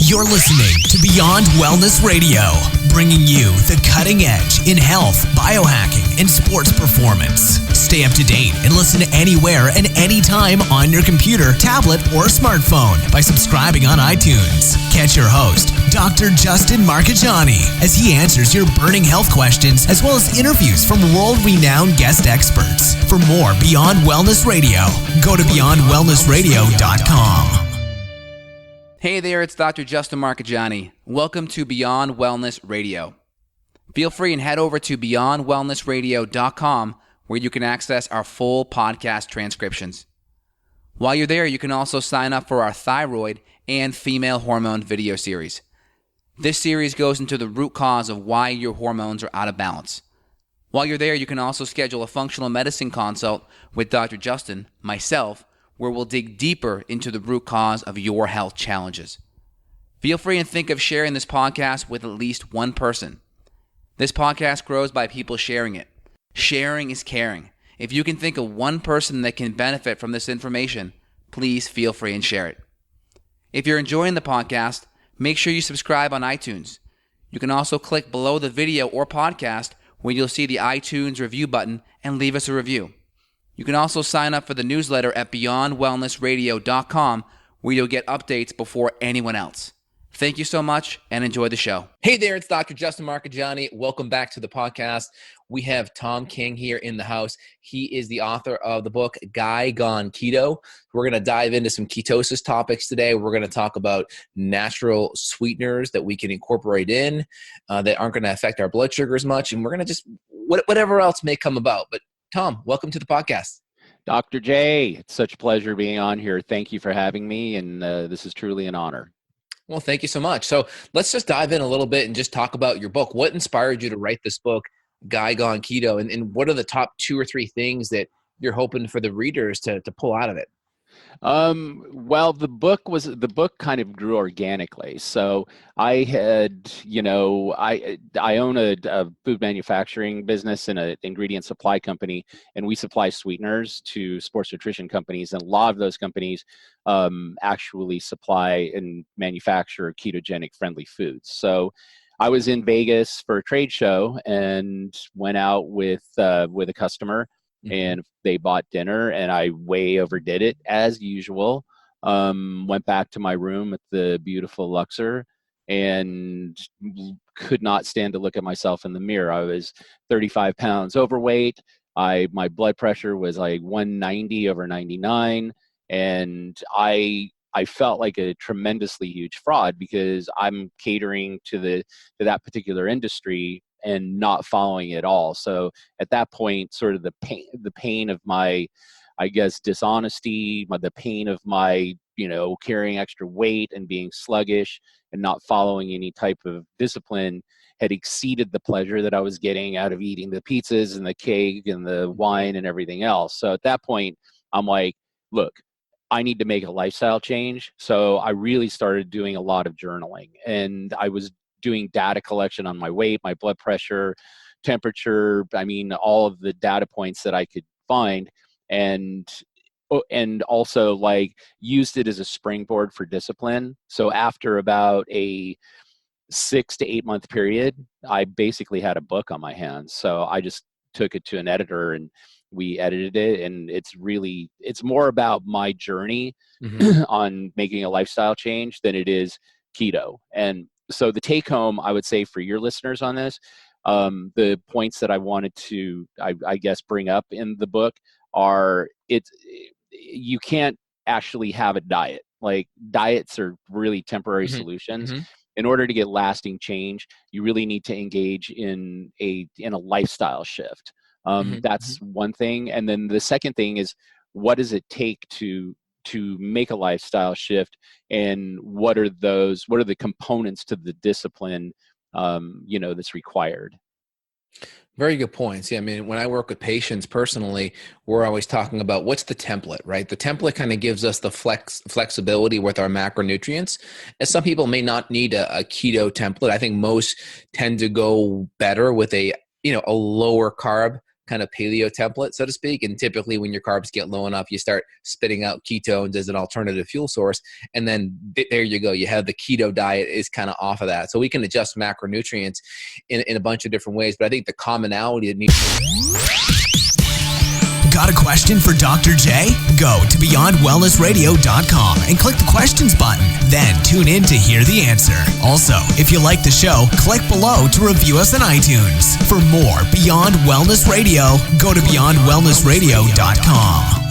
You're listening to Beyond Wellness Radio, bringing you the cutting edge in health, biohacking, and sports performance. Stay up to date and listen anywhere and anytime on your computer, tablet, or smartphone by subscribing on iTunes. Catch your host, Dr. Justin Marchegiani, as he answers your burning health questions as well as interviews from world-renowned guest experts. For more Beyond Wellness Radio, go to beyondwellnessradio.com. Hey there, it's Dr. Justin Marchegiani. Welcome to Beyond Wellness Radio. Feel free and head over to beyondwellnessradio.com where you can access our full podcast transcriptions. While you're there, you can also sign up for our thyroid and female hormone video series. This series goes into the root cause of why your hormones are out of balance. While you're there, you can also schedule a functional medicine consult with Dr. Justin, myself, where we'll dig deeper into the root cause of your health challenges. Feel free and think of sharing this podcast with at least one person. This podcast grows by people sharing it. Sharing is caring. If you can think of one person that can benefit from this information, please feel free and share it. If you're enjoying the podcast, make sure you subscribe on iTunes. You can also click below the video or podcast where you'll see the iTunes review button and leave us a review. You can also sign up for the newsletter at beyondwellnessradio.com where you'll get updates before anyone else. Thank you so much and enjoy the show. Hey there, it's Dr. Justin Marchegiani. Welcome back to the podcast. We have Thom King here in the house. He is the author of the book, Gone Keto. We're going to dive into some ketosis topics today. We're going to talk about natural sweeteners that we can incorporate in that aren't going to affect our blood sugars much. And we're going to just, whatever else may come about. But Thom, welcome to the podcast. Dr. J, it's such a pleasure being on here. Thank you for having me, and this is truly an honor. Well, thank you so much. So let's just dive in a little bit and just talk about your book. What inspired you to write this book, Gone Keto, and what are the top 2 or 3 things that you're hoping for the readers to pull out of it? Well, the book kind of grew organically. So I had, I own a food manufacturing business and an ingredient supply company, and we supply sweeteners to sports nutrition companies. And a lot of those companies, actually supply and manufacture ketogenic friendly foods. So I was in Vegas for a trade show and went out with a customer. And they bought dinner, and I way overdid it as usual. Went back to my room at the beautiful Luxor and could not stand to look at myself in the mirror. I was 35 pounds overweight. My blood pressure was like 190 over 99, and I felt like a tremendously huge fraud because I'm catering to that particular industry and not following it all. So at that point, sort of the pain of my, I guess, dishonesty, the pain of my, carrying extra weight and being sluggish and not following any type of discipline had exceeded the pleasure that I was getting out of eating the pizzas and the cake and the wine and everything else. So at that point, I'm like, look, I need to make a lifestyle change. So I really started doing a lot of journaling, and I was doing data collection on my weight, my blood pressure, temperature, all of the data points that I could find, and also used it as a springboard for discipline. So after about a 6 to 8 month period, I basically had a book on my hands. So I just took it to an editor and we edited it, and it's more about my journey on making a lifestyle change than it is keto. And so the take home, I would say for your listeners on this, the points that I wanted to, I guess, bring up in the book are you can't actually have a diet. Like, diets are really temporary solutions. In order to get lasting change, you really need to engage in a lifestyle shift. That's one thing. And then the second thing is, what does it take to make a lifestyle shift, and what are the components to the discipline, that's required? Very good points. Yeah, when I work with patients personally, we're always talking about what's the template, right? The template kind of gives us the flexibility with our macronutrients. And some people may not need a keto template. I think most tend to go better with a lower carb kind of paleo template, so to speak. And typically when your carbs get low enough, you start spitting out ketones as an alternative fuel source. And then there you go. You have the keto diet is kind of off of that. So we can adjust macronutrients in a bunch of different ways. But I think the commonality that needs. Got a question for Dr. J? Go to BeyondWellnessRadio.com and click the questions button. Then tune in to hear the answer. Also, if you like the show, click below to review us on iTunes. For more Beyond Wellness Radio, go to BeyondWellnessRadio.com.